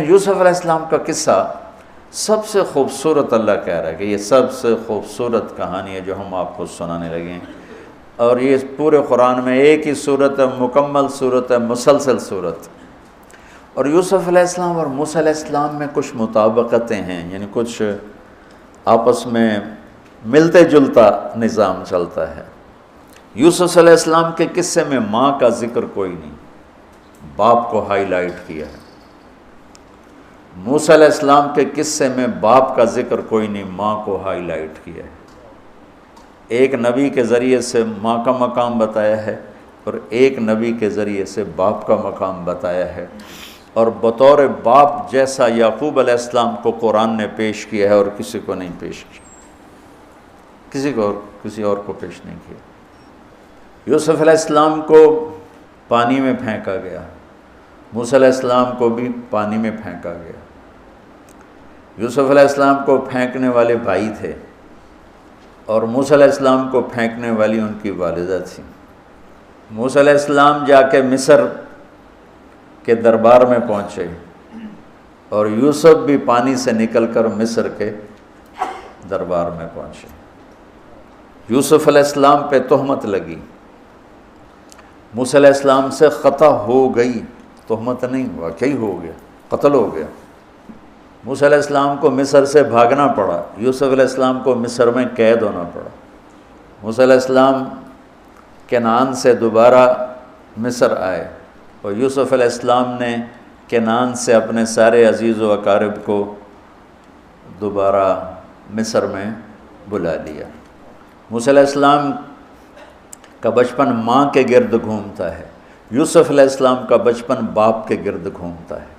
یوسف علیہ السلام کا قصہ سب سے خوبصورت اللہ کہہ رہا ہے کہ یہ سب سے خوبصورت کہانی ہے جو ہم آپ کو سنانے لگے ہیں، اور یہ پورے قرآن میں ایک ہی صورت ہے، مکمل صورت ہے، مسلسل صورت۔ اور یوسف علیہ السلام اور موسیٰ علیہ السلام میں کچھ مطابقتیں ہیں، یعنی کچھ آپس میں ملتے جلتا نظام چلتا ہے۔ یوسف علیہ السلام کے قصے میں ماں کا ذکر کوئی نہیں، باپ کو ہائی لائٹ کیا ہے۔ موسیٰ علیہ السلام کے قصے میں باپ کا ذکر کوئی نہیں، ماں کو ہائی لائٹ کیا ہے۔ ایک نبی کے ذریعے سے ماں کا مقام بتایا ہے اور ایک نبی کے ذریعے سے باپ کا مقام بتایا ہے، اور بطور باپ جیسا یعقوب علیہ السلام کو قرآن نے پیش کیا ہے اور کسی کو نہیں پیش کیا، کسی اور کو پیش نہیں کیا۔ یوسف علیہ السلام کو پانی میں پھینکا گیا، موسیٰ علیہ السلام کو بھی پانی میں پھینکا گیا۔ یوسف علیہ السلام کو پھینکنے والے بھائی تھے اور موسیٰ علیہ السلام کو پھینکنے والی ان کی والدہ تھی۔ موسیٰ علیہ السلام جا کے مصر کے دربار میں پہنچے اور یوسف بھی پانی سے نکل کر مصر کے دربار میں پہنچے۔ یوسف علیہ السلام پہ تہمت لگی، موسیٰ علیہ السلام سے خطا ہو گئی، تہمت نہیں، واقعی ہو گیا، قتل ہو گیا۔ موسیٰ علیہ السلام کو مصر سے بھاگنا پڑا، یوسف علیہ السلام کو مصر میں قید ہونا پڑا۔ موسیٰ علیہ السلام کنعان سے دوبارہ مصر آئے اور یوسف علیہ السلام نے کنعان سے اپنے سارے عزیز و اقارب کو دوبارہ مصر میں بلا لیا۔ موسیٰ علیہ السلام کا بچپن ماں کے گرد گھومتا ہے، یوسف علیہ السلام کا بچپن باپ کے گرد گھومتا ہے۔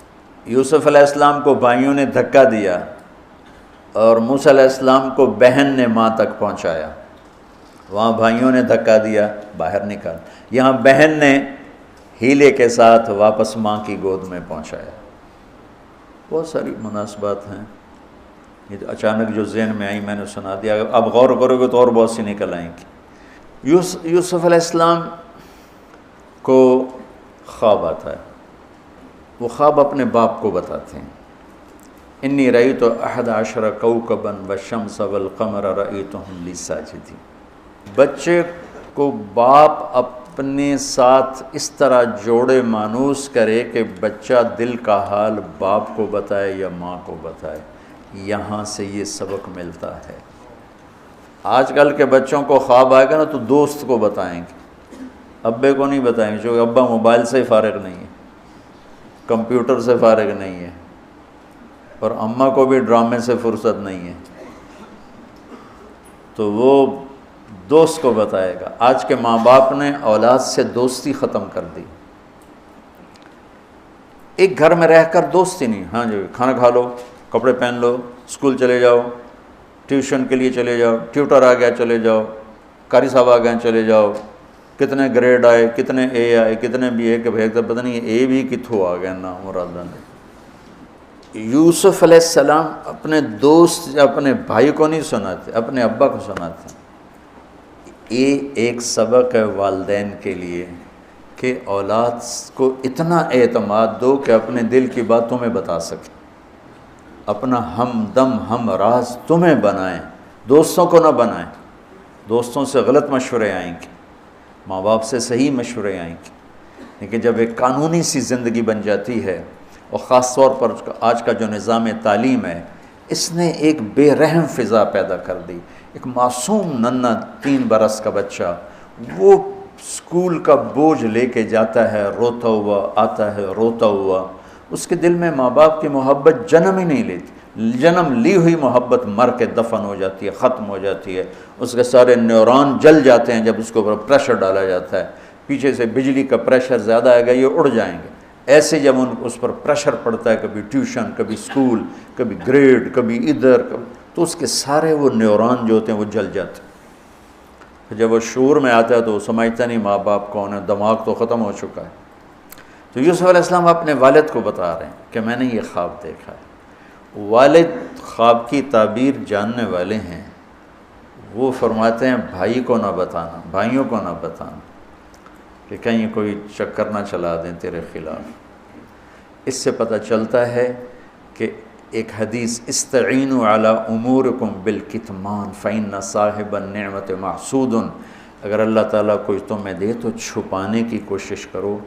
یوسف علیہ السلام کو بھائیوں نے دھکا دیا اور موسیٰ علیہ السلام کو بہن نے ماں تک پہنچایا۔ وہاں بھائیوں نے دھکا دیا، باہر نکال، یہاں بہن نے ہیلے کے ساتھ واپس ماں کی گود میں پہنچایا۔ بہت ساری مناسبات ہیں، یہ اچانک جو ذہن میں آئی میں نے سنا دیا، اب غور کرو گے تو اور بہت سی نکل آئیں گی۔ یوسف علیہ السلام کو خواب آتا ہے، وہ خواب اپنے باپ کو بتاتے ہیں۔ انی رأیت 11 کوكبا والشمس والقمر رأیتهم لی ساجدین۔ بچے کو باپ اپنے ساتھ اس طرح جوڑے مانوس کرے کہ بچہ دل کا حال باپ کو بتائے یا ماں کو بتائے، یہاں سے یہ سبق ملتا ہے۔ آج کل کے بچوں کو خواب آئے گا نا تو دوست کو بتائیں گے، ابے کو نہیں بتائیں گے، کیونکہ ابا موبائل سے فارغ نہیں ہے، کمپیوٹر سے فارغ نہیں ہے، اور اماں کو بھی ڈرامے سے فرصت نہیں ہے، تو وہ دوست کو بتائے گا۔ آج کے ماں باپ نے اولاد سے دوستی ختم کر دی، ایک گھر میں رہ کر دوستی نہیں، ہاں جی کھانا کھا لو، کپڑے پہن لو، اسکول چلے جاؤ، ٹیوشن کے لیے چلے جاؤ، ٹیوٹر آ گیا چلے جاؤ، قاری صاحب آ گئے چلے جاؤ، کتنے گریڈ آئے، کتنے اے آئے، کتنے بی اے کے بھیج تو پتہ نہیں اے بھی کتھوں آ گیا نا مرادہ نے۔ یوسف علیہ السلام اپنے دوست اپنے بھائی کو نہیں سناتے، اپنے ابا کو سناتے۔ یہ ایک سبق ہے والدین کے لیے کہ اولاد کو اتنا اعتماد دو کہ اپنے دل کی بات تمہیں بتا سکے، اپنا ہمدم ہم راز تمہیں بنائیں، دوستوں کو نہ بنائیں۔ دوستوں سے غلط مشورے آئیں گے، ماں باپ سے صحیح مشورے آئیں گے، لیکن جب ایک قانونی سی زندگی بن جاتی ہے، اور خاص طور پر آج کا جو نظام تعلیم ہے، اس نے ایک بے رحم فضا پیدا کر دی۔ ایک معصوم ننھا 3 برس کا بچہ وہ اسکول کا بوجھ لے کے جاتا ہے، روتا ہوا آتا ہے، روتا ہوا، اس کے دل میں ماں باپ کی محبت جنم ہی نہیں لیتی، جنم لی ہوئی محبت مر کے دفن ہو جاتی ہے، ختم ہو جاتی ہے، اس کے سارے نیورون جل جاتے ہیں جب اس کے اوپر پریشر ڈالا جاتا ہے، پیچھے سے بجلی کا پریشر زیادہ آئے گا یہ اڑ جائیں گے۔ ایسے جب اس پر پریشر پڑتا ہے، کبھی ٹیوشن، کبھی اسکول، کبھی گریڈ، کبھی ادھر، تو اس کے سارے وہ نیورون جو ہوتے ہیں وہ جل جاتے ہیں۔ جب وہ شعور میں آتا ہے تو وہ سمجھتا نہیں ماں باپ کون ہے، دماغ تو ختم ہو چکا ہے۔ تو یوسف علیہ السلام اپنے والد کو بتا رہے ہیں کہ میں نے یہ خواب دیکھا ہے۔ والد خواب کی تعبیر جاننے والے ہیں، وہ فرماتے ہیں بھائی کو نہ بتانا، بھائیوں کو نہ بتانا، کہ کہیں کوئی چکر نہ چلا دیں تیرے خلاف۔ اس سے پتہ چلتا ہے کہ ایک حدیث استعینوا علی امورکم بالکتمان فإن صاحب النعمت محسود، اگر اللہ تعالیٰ کچھ تمہیں دے تو چھپانے کی کوشش کرو،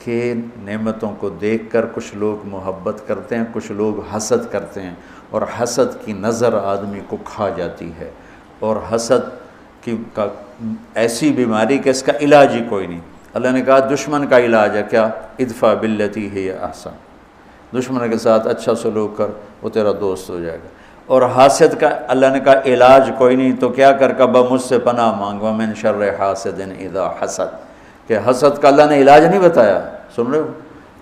کہ نعمتوں کو دیکھ کر کچھ لوگ محبت کرتے ہیں، کچھ لوگ حسد کرتے ہیں، اور حسد کی نظر آدمی کو کھا جاتی ہے، اور حسد کا ایسی بیماری کہ اس کا علاج ہی کوئی نہیں۔ اللہ نے کہا دشمن کا علاج ہے کیا؟ ادفع باللتی ہی احسن، دشمن کے ساتھ اچھا سلوک کر، وہ تیرا دوست ہو جائے گا۔ اور حاسد کا اللہ نے کہا علاج کوئی نہیں، تو کیا کر کبا مجھ سے پناہ مانگ، ومن شر حاسد اذا حسد، کہ حسد کا اللہ نے علاج نہیں بتایا، سن رہے ہو؟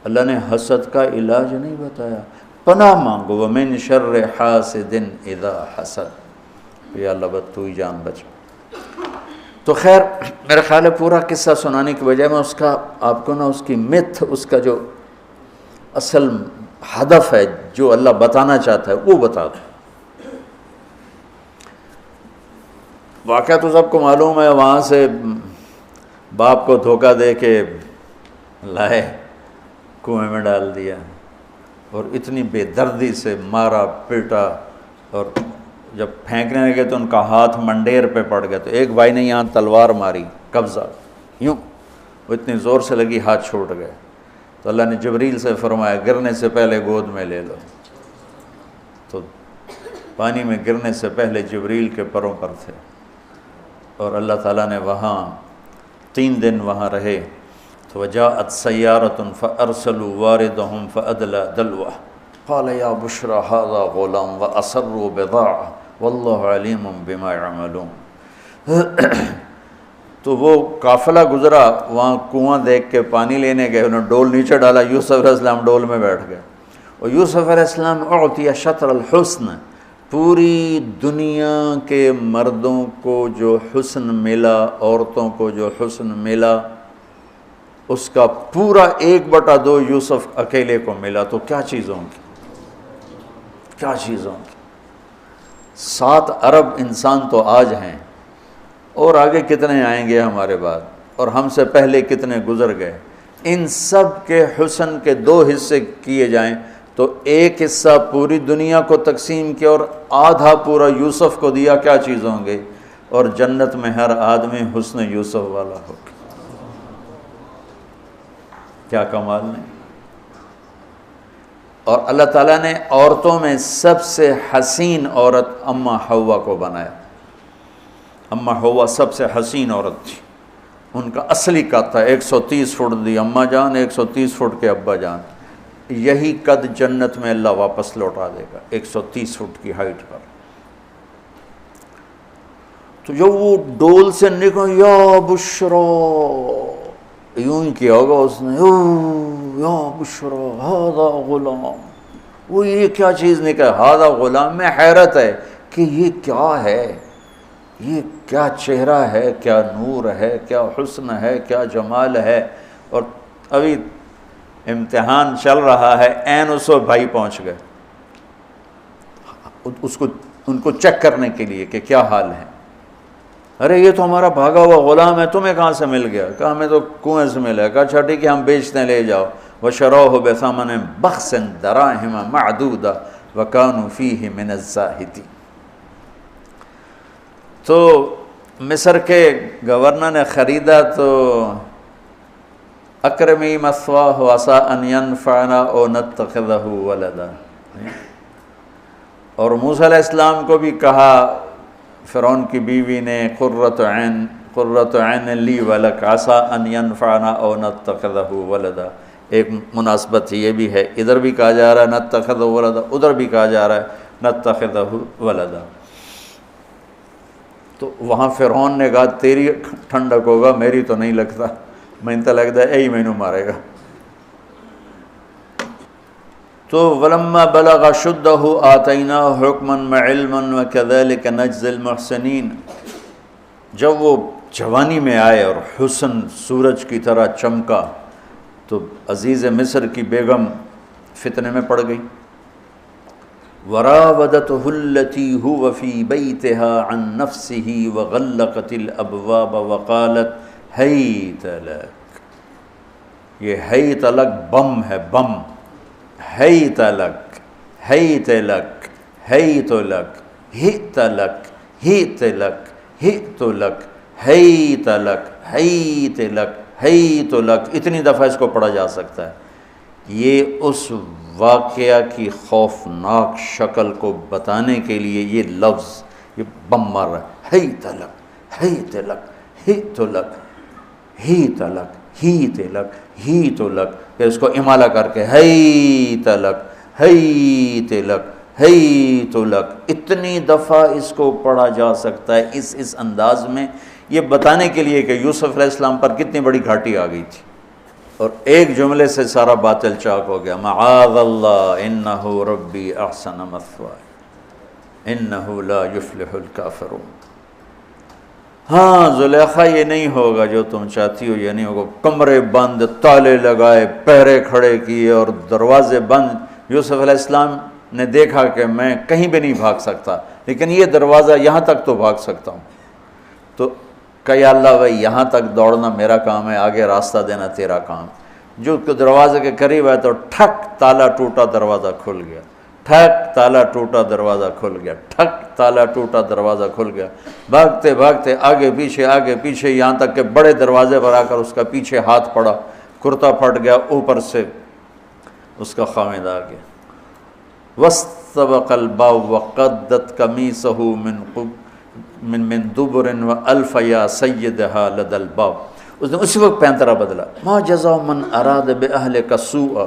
اللہ نے حسد کا علاج نہیں بتایا، پناہ مانگو، ومن شر حاسد اذا حسد، یا اللہ بس تو ہی جان بچ۔ تو خیر میرا خیال ہے پورا قصہ سنانے کی بجائے میں اس کا آپ کو نا اس کی متھ، اس کا جو اصل ہدف ہے جو اللہ بتانا چاہتا ہے وہ بتا دوں۔ واقعہ تو سب کو معلوم ہے، وہاں سے باپ کو دھوکہ دے کے لائے کنویں میں ڈال دیا، اور اتنی بے دردی سے مارا پیٹا، اور جب پھینکنے لگے تو ان کا ہاتھ منڈیر پہ پڑ گیا، تو ایک بھائی نے یہاں تلوار ماری قبضہ یوں، وہ اتنی زور سے لگی ہاتھ چھوٹ گئے، تو اللہ نے جبریل سے فرمایا گرنے سے پہلے گود میں لے لو، تو پانی میں گرنے سے پہلے جبریل کے پروں پر تھے، اور اللہ تعالیٰ نے وہاں 3 دن وہاں رہے۔ تو وجاءت سیارۃ فارسلوا واردہم فادلی دلوہ قال یا بشری ھذا غلام واسروا بضاعہ واللہ علیم بما یعملون۔ تو وہ قافلہ گزرا، وہاں کنواں دیکھ کے پانی لینے گئے، انہوں نے ڈول نیچے ڈالا، یوسف علیہ السلام ڈول میں بیٹھ گئے، اور یوسف علیہ السلام اعطی شطر الحسن، پوری دنیا کے مردوں کو جو حسن ملا، عورتوں کو جو حسن ملا، اس کا پورا 1/2 یوسف اکیلے کو ملا، تو کیا چیز ہوں گی، کیا چیز ہوں گی۔ 7 ارب انسان تو آج ہیں، اور آگے کتنے آئیں گے ہمارے بعد، اور ہم سے پہلے کتنے گزر گئے، ان سب کے حسن کے 2 حصے کیے جائیں تو 1 حصہ پوری دنیا کو تقسیم کیا اور آدھا پورا یوسف کو دیا، کیا چیز ہوں گے، اور جنت میں ہر آدمی حسن یوسف والا ہوگا۔ کیا کمال نہیں۔ اور اللہ تعالیٰ نے عورتوں میں سب سے حسین عورت اماں حوا کو بنایا، اماں حوا سب سے حسین عورت تھی، ان کا اصلی قد تھا 130 فٹ دی اماں جان، 130 فٹ کے ابا جان، یہی قد جنت میں اللہ واپس لوٹا دے گا 130 فٹ کی ہائٹ پر۔ تو جب وہ ڈول سے نکل یا بشرا، یوں ہی کیا ہوگا اس نے، یا بشرا ھذا غلام، وہ یہ کیا چیز نکل، ھذا غلام، میں حیرت ہے کہ یہ کیا ہے، یہ کیا چہرہ ہے، کیا نور ہے، کیا حسن ہے، کیا جمال ہے۔ اور ابھی امتحان چل رہا ہے، عین اس وقت بھائی پہنچ گئے ان کو چیک کرنے کے لیے کہ کیا حال ہے۔ ارے یہ تو ہمارا بھاگا ہوا غلام ہے، تمہیں کہاں سے مل گیا؟ کہا ہمیں تو کنویں سے ملا ہے۔ کہا اچھا ٹھیک ہے ہم بیچتے ہیں، لے جاؤ۔ وَشَرَوْهُ بِثَمَنٍ بَخْسٍ دَرَاهِمَ مَعْدُودَةٍ وَكَانُوا فِيهِ مِنَ الزَّاهِدِينَ۔ تو مصر کے گورنر نے خریدا تو اکرمی مثواہ وعسیٰ ان ینفعنا او نتخذہ ولدا، اور موسیٰ علیہ السلام کو بھی کہا فرعون کی بیوی نے قرۃ عین لی ولک عسیٰ ان ینفعنا او نتخذہ ولدا۔ ایک مناسبت یہ بھی ہے، ادھر بھی کہا جا رہا ہے نتخذہ ولدا، ادھر بھی کہا جا رہا ہے نتخذہ ولدا۔ تو وہاں فرعون نے کہا تیری ٹھنڈک ہوگا، میری تو نہیں لگتا، میں تو لگتا ہے یہی مینوں مارے گا۔ تو وَلَمَّا بَلَغَ شُدَّهُ آتَيْنَاهُ حُكْمًا وَعِلْمًا وَكَذَلِكَ نَجْزِي الْمُحْسِنِينَ۔ جب وہ جوانی میں آئے اور حسن سورج کی طرح چمکا تو عزیز مصر کی بیگم فتنے میں پڑ گئی۔ وراودته التي هو في بيتها عن نفسه وغلقت الابواب وقالت هيت لك، یہ ہیت لک بم ہے، بم، ہیت لک، حیت لک حیت لک ہت لک ہت لک ہت لک حیت لک حیت لک حیت لک، اتنی دفعہ اس کو پڑھا جا سکتا ہے۔ یہ اس واقعہ کی خوفناک شکل کو بتانے کے لیے یہ لفظ یہ بم مار رہا ہے، حیت لک حیت لک ہت لک ہیت لک ہیت لک ہیت لک، پھر اس کو امالہ کر کے حیت لک حیت لک حیت لک، اتنی دفعہ اس کو پڑھا جا سکتا ہے اس انداز میں، یہ بتانے کے لیے کہ یوسف علیہ السلام پر کتنی بڑی گھاٹی آ گئی تھی، اور ایک جملے سے سارا باطل چاک ہو گیا، معاذ اللہ انہ ربی احسن مثوایا انہ لا یفلح الکافرون۔ ہاں زلیخا یہ نہیں ہوگا جو تم چاہتی ہو، یہ نہیں ہوگا، کمرے بند، تالے لگائے، پہرے کھڑے کیے اور دروازے بند۔ یوسف علیہ السلام نے دیکھا کہ میں کہیں بھی نہیں بھاگ سکتا، لیکن یہ دروازہ یہاں تک تو بھاگ سکتا ہوں، تو کہ یا اللہ بھائی یہاں تک دوڑنا میرا کام ہے، آگے راستہ دینا تیرا کام۔ جو دروازے کے قریب ہے تو ٹھک تالا ٹوٹا دروازہ کھل گیا، ٹھک تالا ٹوٹا دروازہ کھل گیا، ٹھک تالا ٹوٹا دروازہ کھل گیا، بھاگتے بھاگتے آگے پیچھے یہاں تک کہ بڑے دروازے پر آ کر اس کا پیچھے ہاتھ پڑا، کرتا پھٹ گیا، اوپر سے اس کا خامد آ گیا۔ وَاسْتَبَقَ الْبَابُ وَقَدَّتْ قَمِيصَهُ من دبر وَأَلْفَ يَا سَيِّدَهَا لَدَى الْبَابِ، اس نے اسی وقت پینترا بدلا، مَا جَزَاءُ مَنْ أَرَادَ بِأَهْلِكَ سُوءًا،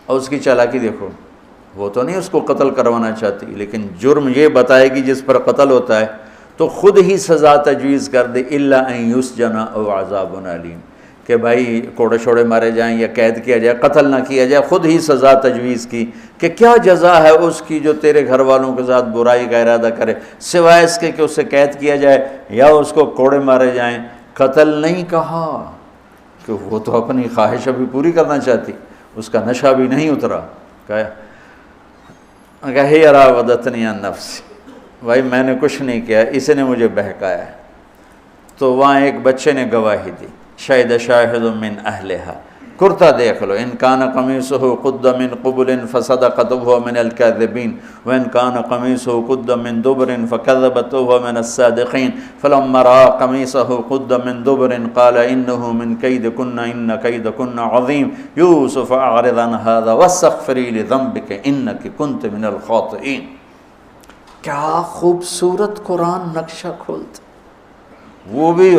اور اس کی چالاکی دیکھو، وہ تو نہیں اس کو قتل کروانا چاہتی، لیکن جرم یہ بتائے گی جس پر قتل ہوتا ہے تو خود ہی سزا تجویز کر دے، إِلَّا أَن يُسْجَنَ أَوْ عَذَابٌ أَلِيمٌ، کہ بھائی کوڑے شوڑے مارے جائیں یا قید کیا جائے، قتل نہ کیا جائے، خود ہی سزا تجویز کی کہ کیا جزا ہے اس کی جو تیرے گھر والوں کے ساتھ برائی کا ارادہ کرے، سوائے اس کے کہ اسے قید کیا جائے یا اس کو کوڑے مارے جائیں۔ قتل نہیں کہا کہ وہ تو اپنی خواہش ابھی پوری کرنا چاہتی، اس کا نشہ بھی نہیں اترا، کہا ہی راودتنی عن نفسی، بھائی میں نے کچھ نہیں کیا، اس نے مجھے بہکایا۔ تو وہاں ایک بچے نے گواہی دی، شاہد شاہد من اہلہا، کرتا دیکھ لو، ان کان قمیصہ قد من قبل فصدقت وهو من الكاذبین وان کان قمیصہ قد من دبر فکذبت وهو من الصادقین فلما رأى قمیصہ قد من دبر قال انه من کیدکن ان کیدکن عظیم یوسف اعرض عن هذا واستغفری لذنبک انک کنت من الخاطئین۔ کیا خوبصورت قرآن نقشہ کھولتا، وہ بھی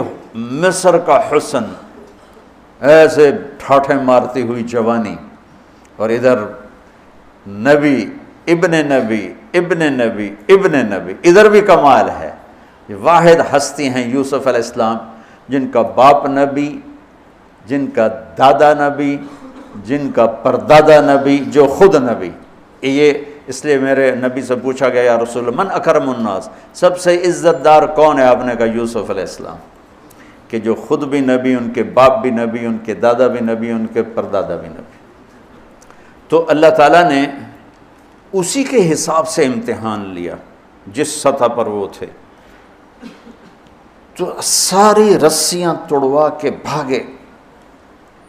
مصر کا حسن، ایسے ٹھاٹھے مارتی ہوئی جوانی، اور ادھر نبی ابن نبی ابن نبی ابن نبی، ادھر بھی کمال ہے۔ یہ واحد ہستی ہیں یوسف علیہ السلام، جن کا باپ نبی، جن کا دادا نبی، جن کا پردادا نبی، جو خود نبی۔ یہ اس لیے میرے نبی سے پوچھا گیا یا رسول اللہ من اکرم الناس، سب سے عزت دار کون ہے؟ آپ نے کہا یوسف علیہ السلام، کہ جو خود بھی نبی، ان کے باپ بھی نبی، ان کے دادا بھی نبی، ان کے پردادا بھی نبی۔ تو اللہ تعالیٰ نے اسی کے حساب سے امتحان لیا جس سطح پر وہ تھے، تو ساری رسیاں توڑوا کے بھاگے،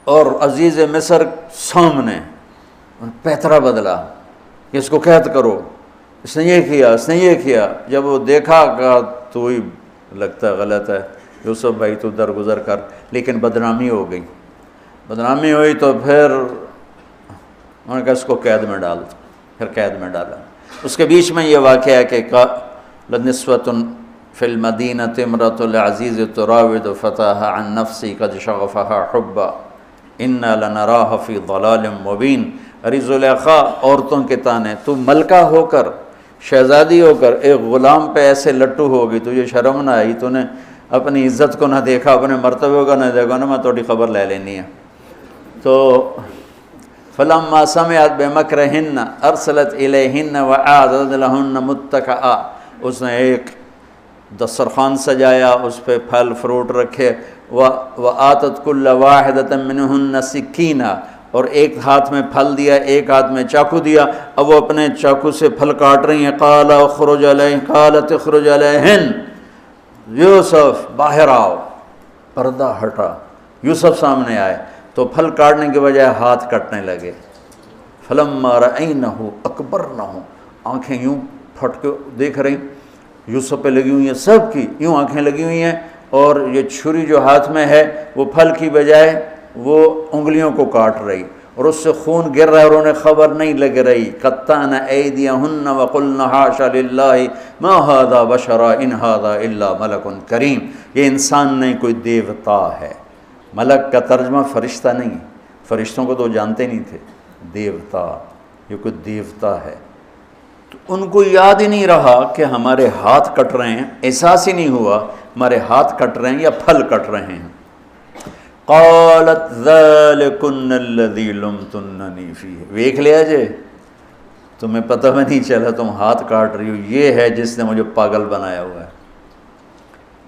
اور عزیز مصر سامنے پیترا بدلا کہ اس کو قید کرو، اس نے یہ کیا، اس نے یہ کیا۔ جب وہ دیکھا کہ تو ہی لگتا ہے غلط ہے، یوسف بھائی تو درگزر کر، لیکن بدنامی ہو گئی، بدنامی ہوئی تو پھر انہوں نے کہا اس کو قید میں ڈال دو، پھر قید میں ڈالا۔ اس کے بیچ میں یہ واقعہ ہے کہ لنسوة فی المدینۃ امرأۃ العزیز تراود فتاها عن نفسی قد شغفها حبا انا لنراها فی ضلال مبین۔ ارے زلیخا، عورتوں کے تانے، تو ملکہ ہو کر، شہزادی ہو کر ایک غلام پہ ایسے لٹو ہوگی، تجھے شرم نہ آئی؟ تو نے اپنی عزت کو نہ دیکھا، اپنے مرتبے کو نہ دیکھا نا، میں تھوڑی خبر لے لینی ہے۔ تو فلما سمعت بمکرہن ارسلت الیہن واعدت لہن متکئا، اس نے ایک دسترخوان سجایا، اس پہ پھل فروٹ رکھے، وآتت کل واحدۃ منہن سکینہ، اور ایک ہاتھ میں پھل دیا، ایک ہاتھ میں چاقو دیا، اب وہ اپنے چاقو سے پھل کاٹ رہی ہیں۔ قال اخرج علیہن، قالت اخرج علیہن، یوسف باہر آؤ۔ پردہ ہٹا، یوسف سامنے آئے تو پھل کاٹنے کے بجائے ہاتھ کٹنے لگے۔ فلما رأینہ اکبرنہ، آنکھیں یوں پھٹ کے دیکھ رہی یوسف پہ لگی ہوئی ہیں، سب کی یوں آنکھیں لگی ہوئی ہیں، اور یہ چھری جو ہاتھ میں ہے وہ پھل کی بجائے وہ انگلیوں کو کاٹ رہی، اور اس سے خون گر رہا ہے اور انہیں خبر نہیں لگ رہی۔ قطعن ایدیہن وقلن حاش للہ ما ھذا بشرا ان ھذا الا ملک کریم، یہ انسان نہیں، کوئی دیوتا ہے۔ ملک کا ترجمہ فرشتہ نہیں، فرشتوں کو تو جانتے نہیں تھے، دیوتا، یہ کوئی دیوتا ہے۔ تو ان کو یاد ہی نہیں رہا کہ ہمارے ہاتھ کٹ رہے ہیں، احساس ہی نہیں ہوا ہمارے ہاتھ کٹ رہے ہیں یا پھل کٹ رہے ہیں۔ قالت ذالکن الذی لمتننی فیہ، ویکھ لیا جے، تمہیں پتہ بھی نہیں چلا تم ہاتھ کاٹ رہی ہو، یہ ہے جس نے مجھے پاگل بنایا ہوا ہے۔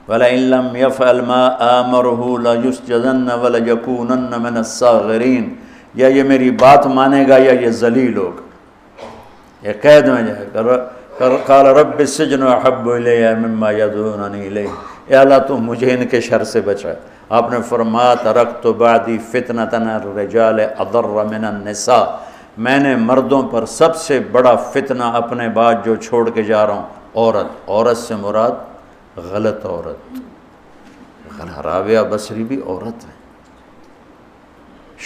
وَلَئِن لَّمْ يَفْعَلْ مَا آمَرُهُ لَيُسْجَنَنَّ وَلَيَكُونَنَّ مِنَ الصَّاغِرِينَ، یا یہ میری بات مانے گا یا یہ ذلیل ہوگا، یہ قید میں جائے گا۔ قال رب السجن احب الی مما یدعوننی الیہ، اے اللہ تو مجھے ان کے شر سے بچا۔ آپ نے فرمایا ترکت بعدی فتنۃ الرجال اضر من النساء، میں نے مردوں پر سب سے بڑا فتنہ اپنے بعد جو چھوڑ کے جا رہا ہوں عورت۔ عورت سے مراد غلط عورت، رابعہ بصری بھی عورت ہیں،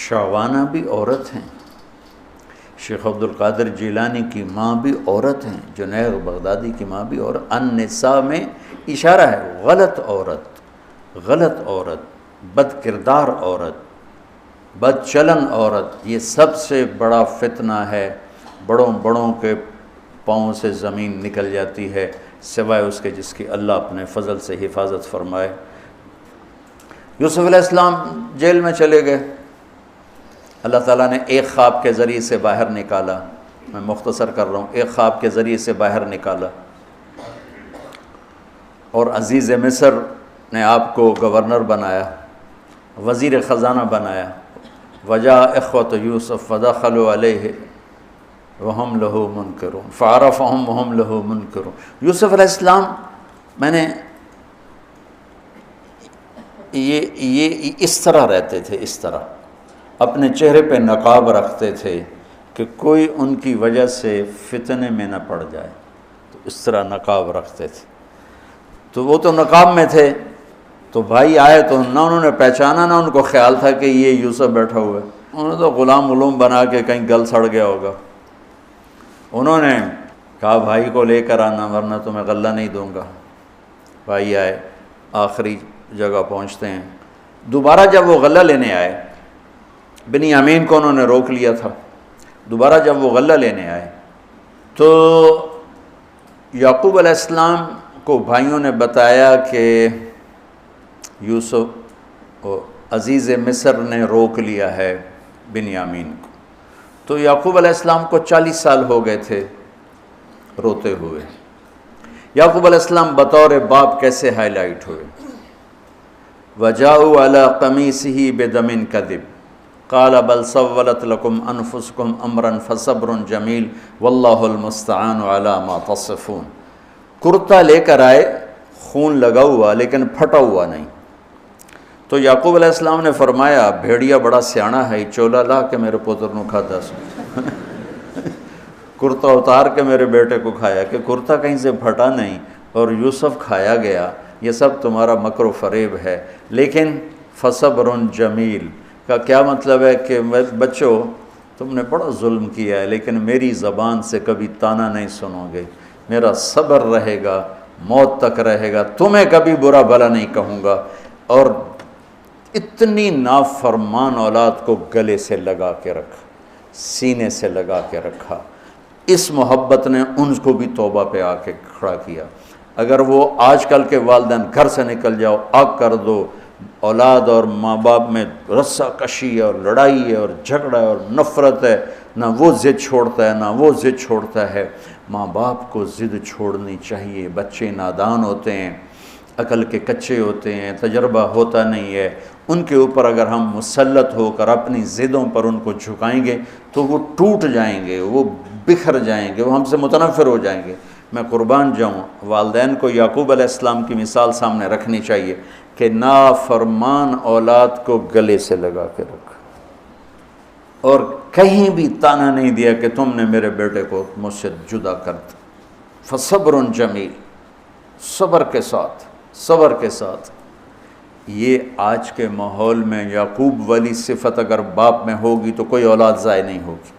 شعوانہ بھی عورت ہیں، شیخ عبد القادر جیلانی کی ماں بھی عورت ہیں، جنید بغدادی کی ماں بھی عورت۔ النساء میں اشارہ ہے غلط عورت، غلط عورت، بد کردار عورت، بد چلن عورت، یہ سب سے بڑا فتنہ ہے۔ بڑوں بڑوں کے پاؤں سے زمین نکل جاتی ہے سوائے اس کے جس کی اللہ اپنے فضل سے حفاظت فرمائے۔ یوسف علیہ السلام جیل میں چلے گئے، اللہ تعالیٰ نے ایک خواب کے ذریعے سے باہر نکالا، میں مختصر کر رہا ہوں، ایک خواب کے ذریعے سے باہر نکالا، اور عزیز مصر نے آپ کو گورنر بنایا، وزیر خزانہ بنایا۔ وجاء اخوۃ یوسف فدخلوا علیہ وہم لہ منکرون فعرفہم وہم لہ منکرون۔ یوسف علیہ السلام، میں نے یہ اس طرح رہتے تھے، اس طرح اپنے چہرے پہ نقاب رکھتے تھے کہ کوئی ان کی وجہ سے فتنے میں نہ پڑ جائے، تو اس طرح نقاب رکھتے تھے۔ تو وہ تو نقاب میں تھے، تو بھائی آئے تو نہ انہوں نے پہچانا، نہ ان کو خیال تھا کہ یہ یوسف بیٹھا ہوا ہے، انہوں نے تو غلام علوم بنا کے کہیں گل سڑ گیا ہوگا۔ انہوں نے کہا بھائی کو لے کر آنا ورنہ تمہیں غلہ نہیں دوں گا۔ بھائی آئے، آخری جگہ پہنچتے ہیں، دوبارہ جب وہ غلہ لینے آئے، بنیامین کو انہوں نے روک لیا تھا، دوبارہ جب وہ غلہ لینے آئے تو یعقوب علیہ السلام کو بھائیوں نے بتایا کہ یوسف عزیز مصر نے روک لیا ہے بنیامین کو۔ تو یعقوب علیہ السلام کو 40 سال ہو گئے تھے روتے ہوئے۔ یعقوب علیہ السلام بطور باپ کیسے ہائی لائٹ ہوئے؟ وَجَاءُوا عَلَىٰ قَمِيصِهِ بِدَمٍ كَذِبٍ قال بل سولت لکم انفسکم امرا فصبر جمیل واللہ المستعان علی ما تصفون۔ کرتا لے کر آئے، خون لگا ہوا لیکن پھٹا ہوا نہیں۔ تو یعقوب علیہ السلام نے فرمایا بھیڑیا بڑا سیانا ہے، چولا لا کے میرے پوتر نو کھاتا سو کرتا اتار کے میرے بیٹے کو کھایا، کہ کرتا کہیں سے پھٹا نہیں اور یوسف کھایا گیا، یہ سب تمہارا مکر و فریب ہے۔ لیکن فصبر جمیل کا کیا مطلب ہے کہ بچوں تم نے بڑا ظلم کیا ہے لیکن میری زبان سے کبھی طعنہ نہیں سنو گے، میرا صبر رہے گا، موت تک رہے گا، تمہیں کبھی برا بھلا نہیں کہوں گا۔ اور اتنی نافرمان اولاد کو گلے سے لگا کے رکھا، سینے سے لگا کے رکھا، اس محبت نے ان کو بھی توبہ پہ آ کے کھڑا کیا۔ اگر وہ آج کل کے والدین گھر سے نکل جاؤ، آگ کر دو، اولاد اور ماں باپ میں رسہ کشی ہے اور لڑائی ہے اور جھگڑا ہے اور نفرت ہے، نہ وہ ضد چھوڑتا ہے نہ وہ ضد چھوڑتا ہے۔ ماں باپ کو ضد چھوڑنی چاہیے، بچے نادان ہوتے ہیں، عقل کے کچے ہوتے ہیں، تجربہ ہوتا نہیں ہے، ان کے اوپر اگر ہم مسلط ہو کر اپنی ضدوں پر ان کو جھکائیں گے تو وہ ٹوٹ جائیں گے، وہ بکھر جائیں گے، وہ ہم سے متنفر ہو جائیں گے۔ میں قربان جاؤں، والدین کو یعقوب علیہ السلام کی مثال سامنے رکھنی چاہیے کہ نافرمان اولاد کو گلے سے لگا کے رکھا۔ اور کہیں بھی تانا نہیں دیا کہ تم نے میرے بیٹے کو مجھ سے جدا کر دیا۔ فصبر جمیل، صبر کے ساتھ۔ یہ آج کے ماحول میں یعقوب والی صفت اگر باپ میں ہوگی تو کوئی اولاد ضائع نہیں ہوگی،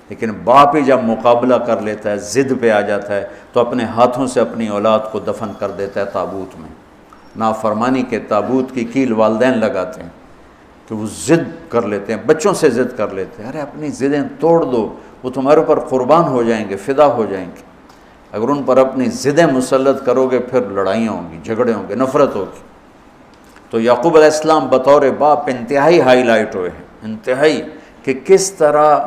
لیکن باپ ہی جب مقابلہ کر لیتا ہے، ضد پہ آ جاتا ہے، تو اپنے ہاتھوں سے اپنی اولاد کو دفن کر دیتا ہے تابوت میں۔ نافرمانی کے تابوت کی کیل والدین لگاتے ہیں کہ وہ ضد کر لیتے ہیں، بچوں سے ضد کر لیتے ہیں، ارے اپنی ضدیں توڑ دو، وہ تمہارے اوپر قربان ہو جائیں گے، فدا ہو جائیں گے۔ اگر ان پر اپنی ضدیں مسلط کرو گے پھر لڑائیاں ہوں گی، جھگڑے ہوں گے، نفرت ہوگی۔ تو یعقوب علیہ السلام بطور باپ انتہائی ہائی لائٹ ہوئے ہیں، انتہائی، کہ کس طرح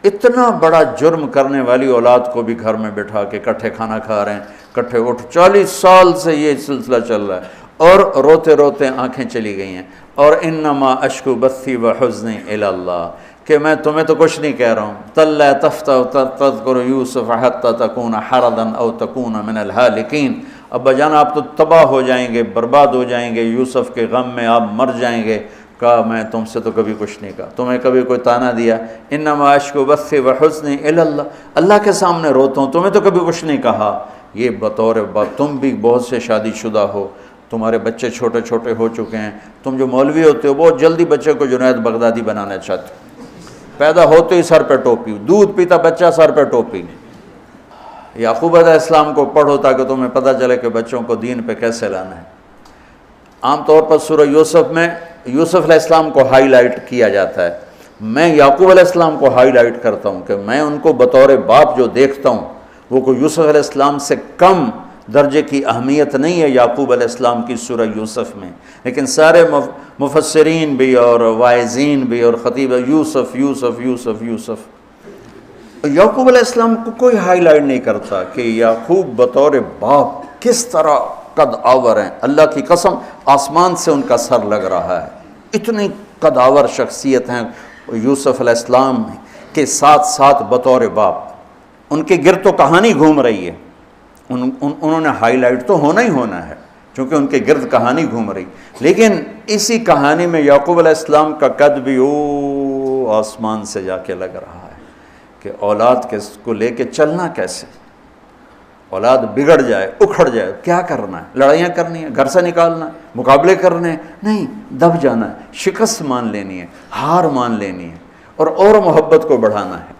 اتنا بڑا جرم کرنے والی اولاد کو بھی گھر میں بٹھا کے کٹھے کھانا کھا رہے ہیں، کٹھے اٹھ، 40 سال سے یہ سلسلہ چل رہا ہے، اور روتے روتے آنکھیں چلی گئی ہیں۔ اور انما اشکو بثی وحزنی الی اللہ، کہ میں تمہیں تو کچھ نہیں کہہ رہا ہوں، تَلَّا تَفْتَحُ تَذْكُرُ يُوسُفَ حَتَّى تَكُونَ حَرَضًا أَوْ تَكُونَ مِنَ الْهَالِكِينَ، ابا جان آپ تو تباہ ہو جائیں گے، برباد ہو جائیں گے، یوسف کے غم میں آپ مر جائیں گے۔ کہا میں تم سے تو کبھی کچھ نہیں کہا، تمہیں کبھی کوئی تانا دیا؟ انما اشکو بثی وحزنی الی اللہ، اللہ کے سامنے روتا ہوں، تمہیں تو کبھی کچھ نہیں کہا۔ یہ بطور باپ، تم بھی بہت سے شادی شدہ ہو، تمہارے بچے چھوٹے چھوٹے ہو چکے ہیں، تم جو مولوی ہوتے ہو بہت جلدی بچے کو جنید بغدادی بنانا چاہتے ہو، پیدا ہوتے ہی سر پہ ٹوپی، دودھ پیتا بچہ سر پہ ٹوپی۔ یعقوب علیہ السلام کو پڑھو تاکہ تمہیں پتہ چلے کہ بچوں کو دین پہ کیسے لانا ہے۔ عام طور پر سورہ یوسف میں یوسف علیہ السلام کو ہائی لائٹ کیا جاتا ہے، میں یعقوب علیہ السلام کو ہائی لائٹ کرتا ہوں کہ میں ان کو بطور باپ جو دیکھتا ہوں وہ کوئی یوسف علیہ السلام سے کم درجے کی اہمیت نہیں ہے یعقوب علیہ السلام کی سورہ یوسف میں، لیکن سارے مفسرین بھی اور واعظین بھی اور خطیب یوسف یوسف یوسف یوسف، یعقوب علیہ السلام کو کوئی ہائی لائٹ نہیں کرتا کہ یعقوب بطور باپ کس طرح قد آور ہیں۔ اللہ کی قسم آسمان سے ان کا سر لگ رہا ہے، اتنی قد آور شخصیت ہیں یوسف علیہ السلام کے ساتھ ساتھ بطور باپ، ان کے گرد تو کہانی گھوم رہی ہے، انہوں نے ہائی لائٹ تو ہونا ہی ہونا ہے چونکہ ان کے گرد کہانی گھوم رہی، لیکن اسی کہانی میں یعقوب علیہ السلام کا قد بھی آسمان سے جا کے لگ رہا ہے کہ اولاد کو لے کے چلنا کیسے، اولاد بگڑ جائے، اکھڑ جائے، کیا کرنا ہے؟ لڑائیاں کرنی ہے، گھر سے نکالنا ہے، مقابلے کرنے ہیں؟ نہیں، دب جانا ہے، شکست مان لینی ہے، ہار مان لینی ہے، اور محبت کو بڑھانا ہے۔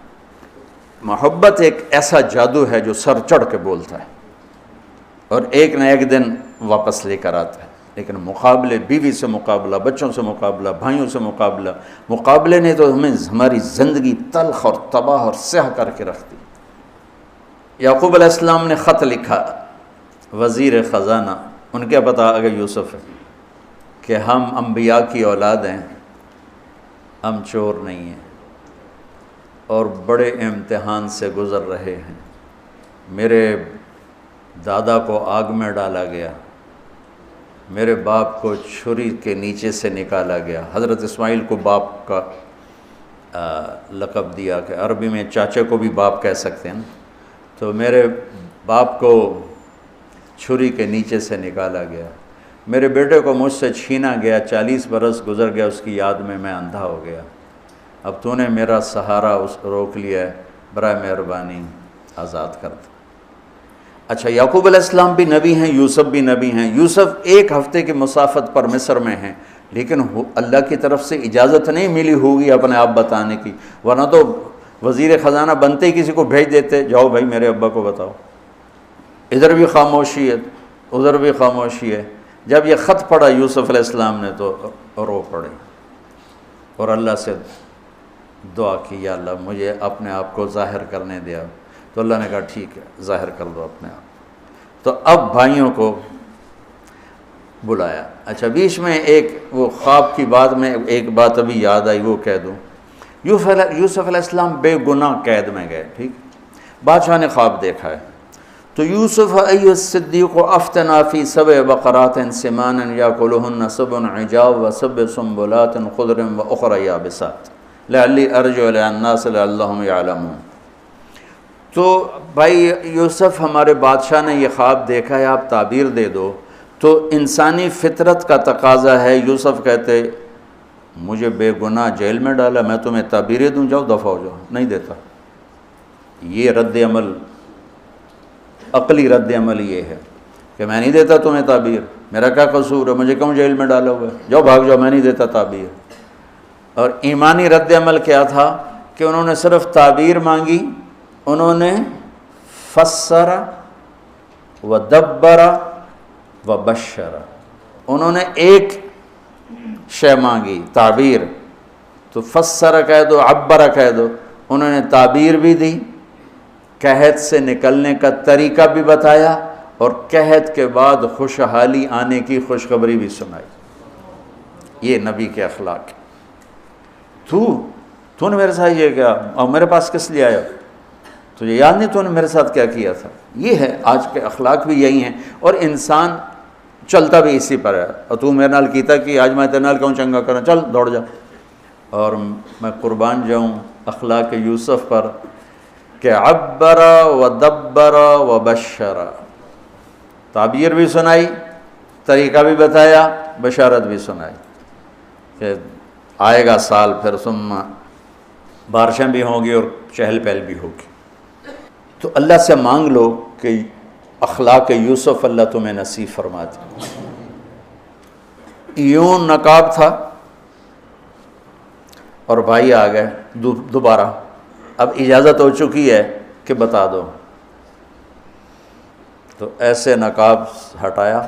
محبت ایک ایسا جادو ہے جو سر چڑھ کے بولتا ہے اور ایک نہ ایک دن واپس لے کر آتا ہے، لیکن مقابلے، بیوی سے مقابلہ، بچوں سے مقابلہ، بھائیوں سے مقابلہ، مقابلے نے تو ہمیں ہماری زندگی تلخ اور تباہ اور سیاہ کر کے رکھ دی۔ یعقوب علیہ السلام نے خط لکھا وزیر خزانہ، ان کے پتہ اگر یوسف ہے، کہ ہم انبیاء کی اولاد ہیں، ہم چور نہیں ہیں اور بڑے امتحان سے گزر رہے ہیں۔ میرے دادا کو آگ میں ڈالا گیا، میرے باپ کو چھری کے نیچے سے نکالا گیا، حضرت اسماعیل کو باپ کا لقب دیا کہ عربی میں چاچے کو بھی باپ کہہ سکتے ہیں، تو میرے باپ کو چھری کے نیچے سے نکالا گیا، میرے بیٹے کو مجھ سے چھینا گیا، 40 برس گزر گیا، اس کی یاد میں اندھا ہو گیا، اب تو نے میرا سہارا روک لیا ہے، برائے مہربانی آزاد کر دو۔ اچھا، یعقوب علیہ السلام بھی نبی ہیں، یوسف بھی نبی ہیں۔ یوسف 1 ہفتے کی مسافت پر مصر میں ہیں، لیکن اللہ کی طرف سے اجازت نہیں ملی ہوگی اپنے آپ بتانے کی، ورنہ تو وزیر خزانہ بنتے ہی کسی کو بھیج دیتے، جاؤ بھائی میرے ابا کو بتاؤ۔ ادھر بھی خاموشی ہے، ادھر بھی خاموشی ہے۔ جب یہ خط پڑھا یوسف علیہ السلام نے تو رو پڑے اور اللہ سے دعا کی، یا اللہ مجھے اپنے آپ کو ظاہر کرنے دیا، تو اللہ نے کہا ٹھیک ہے ظاہر کر دو اپنے آپ۔ تو اب بھائیوں کو بلایا۔ اچھا، بیچ میں ایک وہ خواب کی بات میں ایک بات ابھی یاد آئی، وہ کہہ دوں۔ یوسف علیہ السلام بے گناہ قید میں گئے، ٹھیک، بادشاہ نے خواب دیکھا ہے، تو یوسف ایھا الصدیق افتنا فی 7 بقرات سمان یاکلہن 7 عجاف و7 سنبلات خضر واخر یابسات لعلی ارجع الی الناس لعلہم یعلمون۔ تو بھائی یوسف، ہمارے بادشاہ نے یہ خواب دیکھا ہے، آپ تعبیر دے دو۔ تو انسانی فطرت کا تقاضا ہے، یوسف کہتے مجھے بے گناہ جیل میں ڈالا، میں تمہیں تعبیریں دوں، جاؤ دفع ہو جاؤ، نہیں دیتا۔ یہ رد عمل، عقلی رد عمل یہ ہے کہ میں نہیں دیتا تمہیں تعبیر، میرا کیا قصور ہے، مجھے کیوں جیل میں ڈالا ہوا ہے، جاؤ بھاگ جاؤ، میں نہیں دیتا تعبیر۔ اور ایمانی رد عمل کیا تھا کہ انہوں نے صرف تعبیر مانگی، انہوں نے فسر و دبر و بشر، انہوں نے ایک شے مانگی تعبیر، تو فسر کہہ دو، عبر کہہ دو، انہوں نے تعبیر بھی دی، قحط سے نکلنے کا طریقہ بھی بتایا، اور قحط کے بعد خوشحالی آنے کی خوشخبری بھی سنائی۔ یہ نبی کے اخلاق ہے۔ تو نے میرے ساتھ یہ کیا، اور میرے پاس کس لیے آیا، تجھے یاد نہیں تو نے میرے ساتھ کیا کیا تھا؟ یہ ہے آج کے اخلاق بھی یہی ہیں، اور انسان چلتا بھی اسی پر ہے۔ اور تو میرے نال کیتا کہ آج میں تیرے نال کیوں چنگا کرنا، چل دوڑ جا۔ اور میں قربان جاؤں اخلاق یوسف پر کہ عبر و دبر و بشر، تعبیر بھی سنائی، طریقہ بھی بتایا، بشارت بھی سنائی کہ آئے گا سال، پھر ثم بارشیں بھی ہوں گی اور چہل پہل بھی ہوگی۔ تو اللہ سے مانگ لو کہ اخلاق یوسف اللہ تمہیں نصیب فرما دے۔ یوں نقاب تھا اور بھائی آ گئے دوبارہ، اب اجازت ہو چکی ہے کہ بتا دو، تو ایسے نقاب ہٹایا،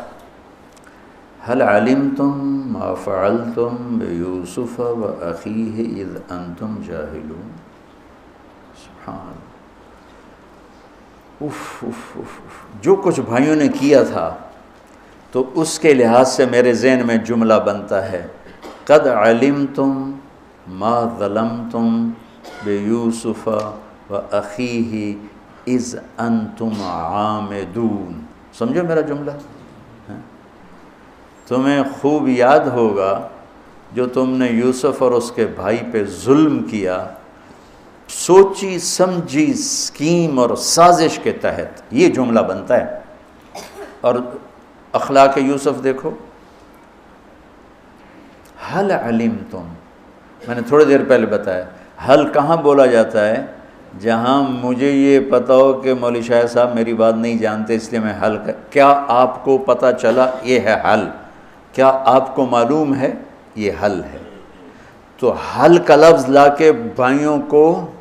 هل علمتم ما فعلتم بیوسف واخیہ اذ انتم جاہلون۔ سبحان اللہ، جو کچھ بھائیوں نے کیا تھا تو اس کے لحاظ سے میرے ذہن میں جملہ بنتا ہے، قد علمتم ما ظلمتم بیوسف واخیہ اذ انتم عامدون۔ سمجھو میرا جملہ؟ تمہیں خوب یاد ہوگا جو تم نے یوسف اور اس کے بھائی پہ ظلم کیا، سوچی سمجھی اسکیم اور سازش کے تحت، یہ جملہ بنتا ہے۔ اور اخلاق یوسف دیکھو، حل علمتم، میں نے تھوڑی دیر پہلے بتایا، حل کہاں بولا جاتا ہے؟ جہاں مجھے یہ پتہ ہو کہ مولوی شاہ صاحب میری بات نہیں جانتے اس لیے میں حل کیا آپ کو پتہ چلا، یہ ہے حل، کیا آپ کو معلوم ہے، یہ حل ہے۔ تو حل کا لفظ لا کے بھائیوں کو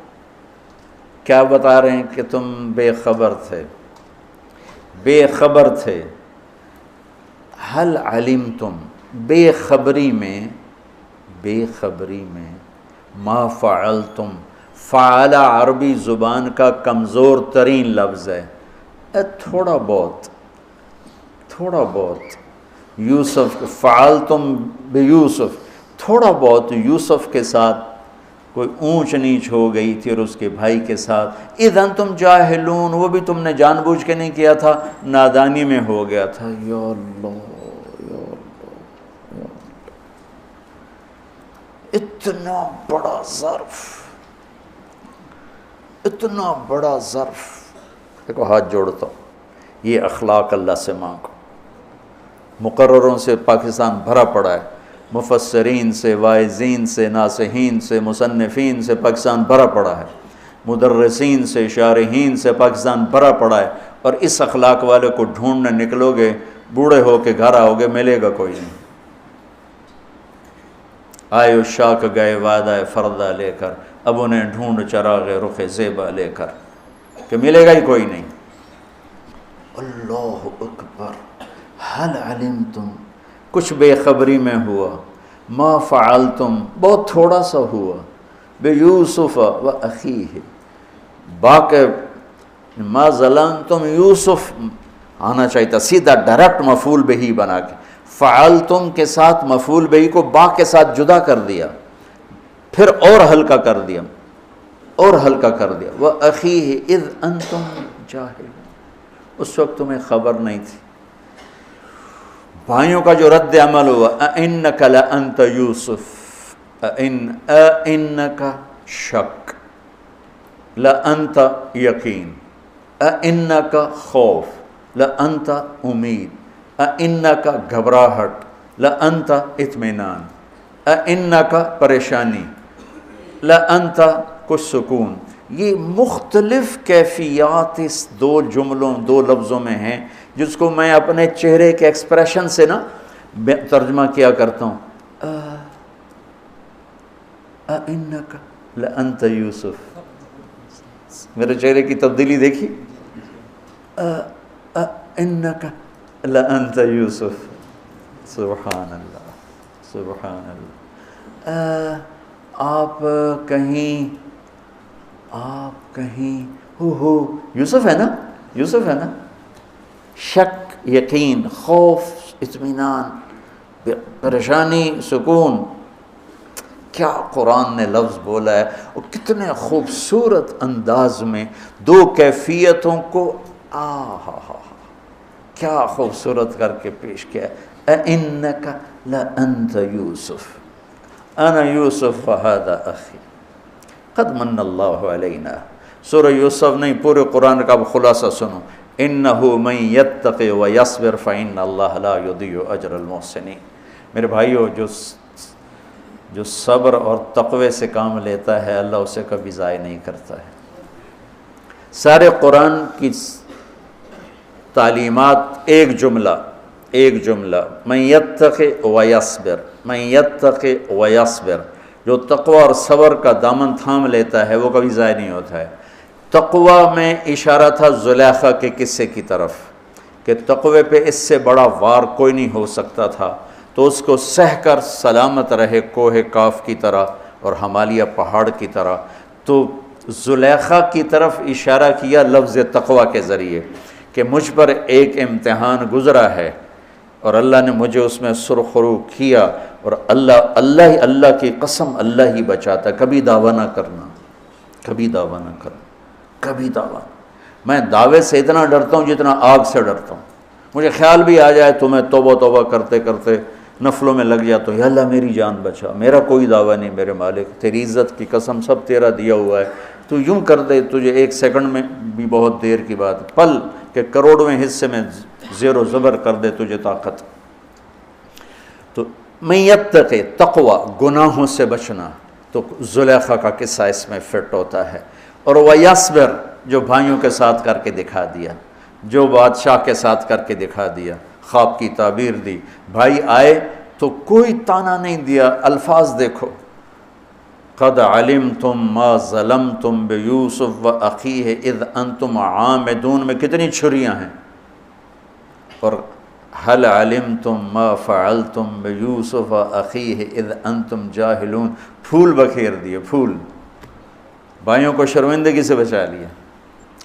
کیا بتا رہے ہیں کہ تم بے خبر تھے، بے خبر تھے۔ حل علمتم، بے خبری میں ما فعلتم، فعل عربی زبان کا کمزور ترین لفظ ہے، تھوڑا بہت یوسف، فعلتم بیوسف، تھوڑا بہت یوسف کے ساتھ کوئی اونچ نیچ ہو گئی تھی اور اس کے بھائی کے ساتھ، اذ انتم جاہلون، وہ بھی تم نے جان بوجھ کے نہیں کیا تھا، نادانی میں ہو گیا تھا۔ یا اللہ، یا اللہ، یا اللہ، اتنا بڑا ظرف، اتنا بڑا ظرف۔ دیکھو ہاتھ جوڑتا ہوں، یہ اخلاق اللہ سے مانگو۔ مقرروں سے پاکستان بھرا پڑا ہے، مفسرین سے، واعظین سے، ناصحین سے، مصنفین سے پاکستان بھرا پڑا ہے، مدرسین سے، شارحین سے پاکستان بھرا پڑا ہے، اور اس اخلاق والے کو ڈھونڈنے نکلو گے، بوڑھے ہو کے گھر آؤ گے، ملے گا کوئی نہیں۔ آئے اشاق گئے وعدہ فردہ لے کر، اب انہیں ڈھونڈ چراغ رخ زیبا لے کر، کہ ملے گا ہی کوئی نہیں۔ اللہ اکبر، حل علمتم، کچھ بے خبری میں ہوا، ما فعلتم، بہت تھوڑا سا ہوا، بیوسف و اخیہ، باقی ما ظلمتم، یوسف آنا چاہیے تھا سیدھا ڈائریکٹ مفعول بہی بنا کے، فعلتم کے ساتھ مفعول بہی کو با کے ساتھ جدا کر دیا، پھر اور ہلکا کر دیا، وَأَخِيهِ اِذْ أَنْتُمْ جَاهِلُونَ، اس وقت تمہیں خبر نہیں تھی۔ بھائیوں کا جو رد عمل ہوا، أَإِنَّكَ لَأَنْتَ يُوسُف، أَإِنَّكَ شک، لَأَنْتَ یقین، أَإِنَّكَ خوف، لَأَنْتَ امید، أَإِنَّكَ گھبراہٹ، لَأَنْتَ اطمینان، اِنَّکَ پریشانی، لَأَنْتَ کچھ سکون، یہ مختلف کیفیات اس دو جملوں دو لفظوں میں ہیں، جس کو میں اپنے چہرے کے ایکسپریشن سے نا ترجمہ کیا کرتا ہوں. اِنَّکَ لَأَنْتَ یوسف، میرے چہرے کی تبدیلی دیکھی. اِنَّکَ لَأَنْتَ یوسف، سبحان اللہ سبحان اللہ. آپ کہیں ہو یوسف ہے نا، یوسف ہے نا. شک، یقین، خوف، اطمینان، پریشانی، سکون. کیا قرآن نے لفظ بولا ہے، اور کتنے خوبصورت انداز میں دو کیفیتوں کو کیا خوبصورت کر کے پیش کیا ہے. اِنَّکَ لَأَنْتَ یوسف اَنَا یوسف وَهَذَا أَخِي قَدْ مَنَّ اللَّهُ عَلَيْنَا. سورہ یوسف نہیں، پورے قرآن کا خلاصہ سنو. إِنَّهُ مَن يَتَّقِ وَيَصْبِرْ فَإِنَّ اللَّهَ لَا يُضِيعُ أَجْرَ الْمُحْسِنِينَ. میرے بھائیو، جو صبر اور تقوی سے کام لیتا ہے اللہ اسے کبھی ضائع نہیں کرتا ہے. سارے قرآن کی تعلیمات ایک جملہ من یتق ویصبر، من یتق ویصبر. جو تقوی اور صبر کا دامن تھام لیتا ہے وہ کبھی ضائع نہیں ہوتا ہے. تقوی میں اشارہ تھا زلیخا کے قصے کی طرف کہ تقوی پہ اس سے بڑا وار کوئی نہیں ہو سکتا تھا، تو اس کو سہ کر سلامت رہے کوہ کاف کی طرح اور ہمالیہ پہاڑ کی طرح. تو زلیخا کی طرف اشارہ کیا لفظ تقوی کے ذریعے کہ مجھ پر ایک امتحان گزرا ہے اور اللہ نے مجھے اس میں سرخرو کیا، اور اللہ کی قسم اللہ ہی بچاتا. کبھی دعویٰ نہ کرنا، کبھی دعویٰ نہ کرنا، کبھی دعویٰ. میں دعوے سے اتنا ڈرتا ہوں جتنا آگ سے ڈرتا ہوں. مجھے خیال بھی آ جائے تو میں توبہ کرتے کرتے نفلوں میں لگ جاتا ہوں، یا اللہ میری جان بچا، میرا کوئی دعویٰ نہیں میرے مالک، تیری عزت کی قسم سب تیرا دیا ہوا ہے، تو یوں کر دے. تجھے ایک سیکنڈ میں بھی بہت دیر کی بات، پل کہ کروڑویں حصے میں زیر و زبر کر دے تجھے طاقت. تو من یتق تقوی، گناہوں سے بچنا، تو زلیخا کا قصہ اس میں فٹ ہوتا ہے. اور ویصبر، جو بھائیوں کے ساتھ کر کے دکھا دیا، جو بادشاہ کے ساتھ کر کے دکھا دیا، خواب کی تعبیر دی. بھائی آئے تو کوئی تانا نہیں دیا، الفاظ دیکھو. قد علمتم ما ظلمتم بیوسف واخیہ اذ انتم عامدون میں کتنی چھریاں ہیں. اور هل علمتم ما فعلتم بیوسف واخیہ اذ انتم جاہلون، پھول بکھیر دیے، پھول. بھائیوں کو شرمندگی سے بچا لیا.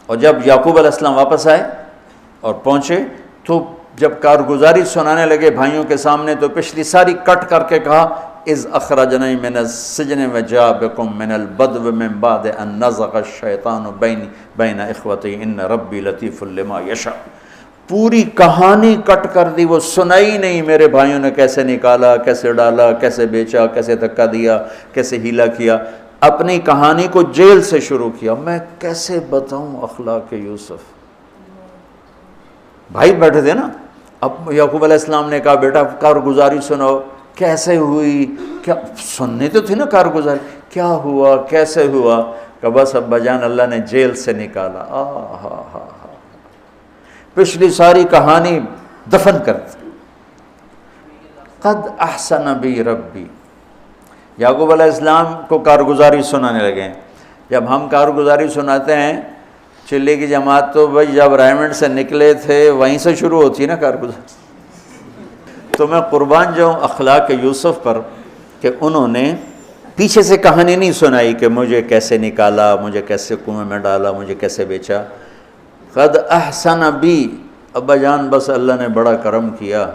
اور جب یعقوب علیہ السلام واپس آئے اور پہنچے تو جب کارگزاری سنانے لگے بھائیوں کے سامنے تو پچھلی ساری کٹ کر کے کہا اذ اخرجنی من السجن وجاء بکم من البدو من بعد ان نزغ الشیطان بین اخوتی ان ربی لطیف لما یشاء. پوری کہانی کٹ کر دی، وہ سنائی نہیں میرے بھائیوں نے کیسے نکالا، کیسے ڈالا، کیسے بیچا، کیسے دھکا دیا، کیسے ہیلا کیا. اپنی کہانی کو جیل سے شروع کیا. میں کیسے بتاؤں اخلاق یوسف. بھائی بیٹھے تھے نا، اب یعقوب علیہ السلام نے کہا بیٹا کارگزاری سناؤ، کیسے ہوئی، کیا سننے تو تھی نا کارگزاری، کیا ہوا کیسے ہوا. کہ بس ابا جان اللہ نے جیل سے نکالا. پچھلی ساری کہانی دفن کر دی. قد احسن بی ربی. یعقوب علیہ السلام کو کارگزاری سنانے لگے. جب ہم کارگزاری سناتے ہیں چلے کی جماعت تو بھائی جب ریمنڈ سے نکلے تھے وہیں سے شروع ہوتی ہے نا کارگزاری. تو میں قربان جاؤں اخلاق یوسف پر کہ انہوں نے پیچھے سے کہانی نہیں سنائی کہ مجھے کیسے نکالا، مجھے کیسے کنویں میں ڈالا، مجھے کیسے بیچا. قد احسن بی، ابا جان بس اللہ نے بڑا کرم کیا،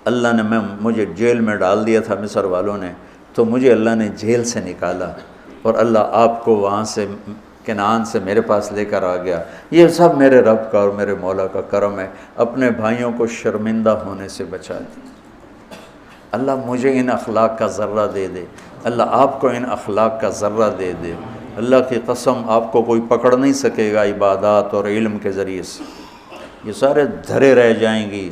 اللہ نے مجھے جیل میں ڈال دیا تھا مصر والوں نے، تو مجھے اللہ نے جیل سے نکالا اور اللہ آپ کو وہاں سے کنعان سے میرے پاس لے کر آ گیا. یہ سب میرے رب کا اور میرے مولا کا کرم ہے. اپنے بھائیوں کو شرمندہ ہونے سے بچا دیا. اللہ مجھے ان اخلاق کا ذرہ دے دے، اللہ آپ کو ان اخلاق کا ذرہ دے دے. اللہ کی قسم آپ کو کوئی پکڑ نہیں سکے گا عبادات اور علم کے ذریعے سے. یہ سارے دھرے رہ جائیں گی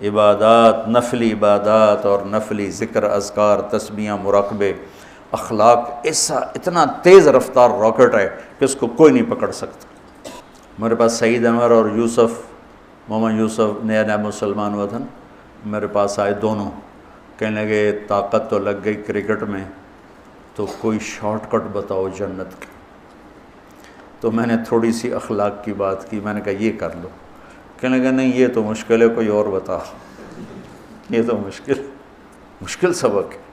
عبادات، نفلی عبادات اور نفلی ذکر، اذکار، تسبیحاں، مراقبے، اخلاق ایسا اتنا تیز رفتار راکٹ ہے کہ اس کو کوئی نہیں پکڑ سکتا۔ میرے پاس سعید انور اور یوسف، محمد یوسف نیا نیا مسلمان ہوا تھا نا، میرے پاس آئے دونوں، کہنے لگے طاقت تو لگ گئی کرکٹ میں، تو کوئی شارٹ کٹ بتاؤ جنت کی۔ تو میں نے تھوڑی سی اخلاق کی بات کی، میں نے کہا یہ کر لو، کہنے لگا نہیں یہ تو مشکل ہے، کوئی اور بتا، یہ تو مشکل سبق ہے۔